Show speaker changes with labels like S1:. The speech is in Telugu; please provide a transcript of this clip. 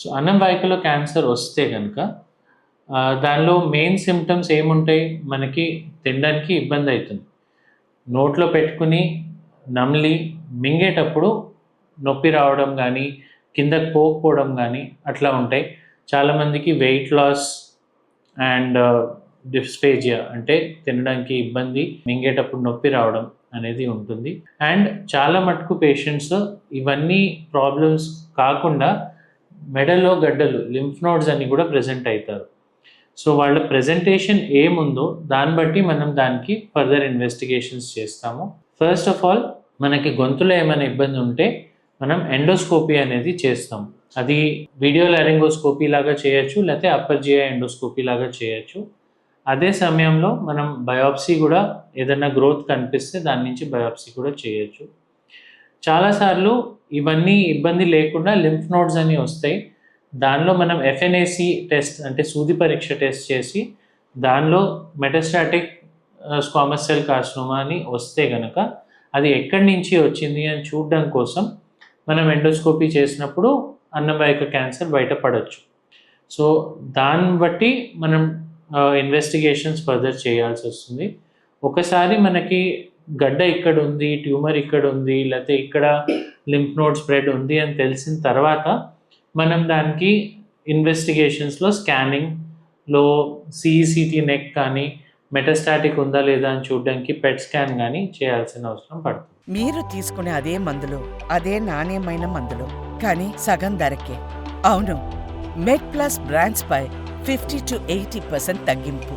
S1: సో అన్నం వాహికలో క్యాన్సర్ వస్తే గనక దానిలో మెయిన్ సింప్టమ్స్ ఏముంటాయి? మనకి తినడానికి ఇబ్బంది అవుతుంది. నోట్లో పెట్టుకుని నమిలి మింగేటప్పుడు నొప్పి రావడం గానీ, కిందకి పోకపోవడం గానీ అట్లా ఉంటాయి. చాలామందికి వెయిట్ లాస్ అండ్ డిస్ఫేజియా అంటే తినడానికి ఇబ్బంది, మింగేటప్పుడు నొప్పి రావడం అనేది ఉంటుంది. అండ్ చాలా మటుకు పేషెంట్స్ ఇవన్నీ ప్రాబ్లమ్స్ కాకుండా మెడలో గడ్డలు, లింఫ్ నోడ్స్ అని కూడా ప్రెజెంట్ అవుతారు. సో వాళ్ళ ప్రెజెంటేషన్ ఏముందో దాన్ని బట్టి మనం దానికి ఫర్దర్ ఇన్వెస్టిగేషన్స్ చేస్తాము. ఫస్ట్ ఆఫ్ ఆల్ మనకి గొంతులో ఏమైనా ఇబ్బంది ఉంటే మనం ఎండోస్కోపీ అనేది చేస్తాం. అది వీడియో లారింగోస్కోపీ లాగా చేయొచ్చు, లేకపోతే అప్పర్ జిఐ ఎండోస్కోపీ లాగా చేయొచ్చు. అదే సమయంలో మనం బయాప్సీ కూడా ఏదైనా గ్రోత్ కనిపిస్తే దాని నుంచి బయాప్సీ కూడా చేయొచ్చు. చాలాసార్లు ఇవన్నీ ఇబ్బంది లేకుండా లింఫ్ నోడ్స్ అని వస్తాయి. దానిలో మనం ఎఫ్ఎన్ఏసి టెస్ట్ అంటే సూది పరీక్ష టెస్ట్ చేసి దానిలో మెటాస్టాటిక్ స్క్వామస్ సెల్ కార్సినోమా అని వస్తే గనక అది ఎక్కడి నుంచి వచ్చింది అని చూడడం కోసం మనం ఎండోస్కోపీ చేసినప్పుడు అన్నవాహిక క్యాన్సర్ బయటపడవచ్చు. సో దాన్ని బట్టి మనం ఇన్వెస్టిగేషన్స్ ఫర్దర్ చేయాల్సి వస్తుంది. ఒకసారి మనకి గడ్డ ఇక్కడ ఉంది, ట్యూమర్ ఇక్కడ ఉంది, లేకపోతే ఇక్కడ లింఫ్ నోడ్ స్ప్రెడ్ ఉంది అని తెలిసిన తర్వాత మనం దానికి ఇన్వెస్టిగేషన్స్లో స్కానింగ్లో సిఈసిటీ నెక్ కానీ మెటాస్టాటిక్ ఉందా లేదా అని చూడడానికి పెట్ స్కాన్ కానీ చేయాల్సిన అవసరం పడుతుంది.
S2: మీరు తీసుకునే అదే మందులు, అదే నాణ్యమైన మందులు, కానీ సగం ధరకే. అవును, మెడ్ ప్లస్ బ్రాండ్స్ పై 50 to 80% తగ్గింపు.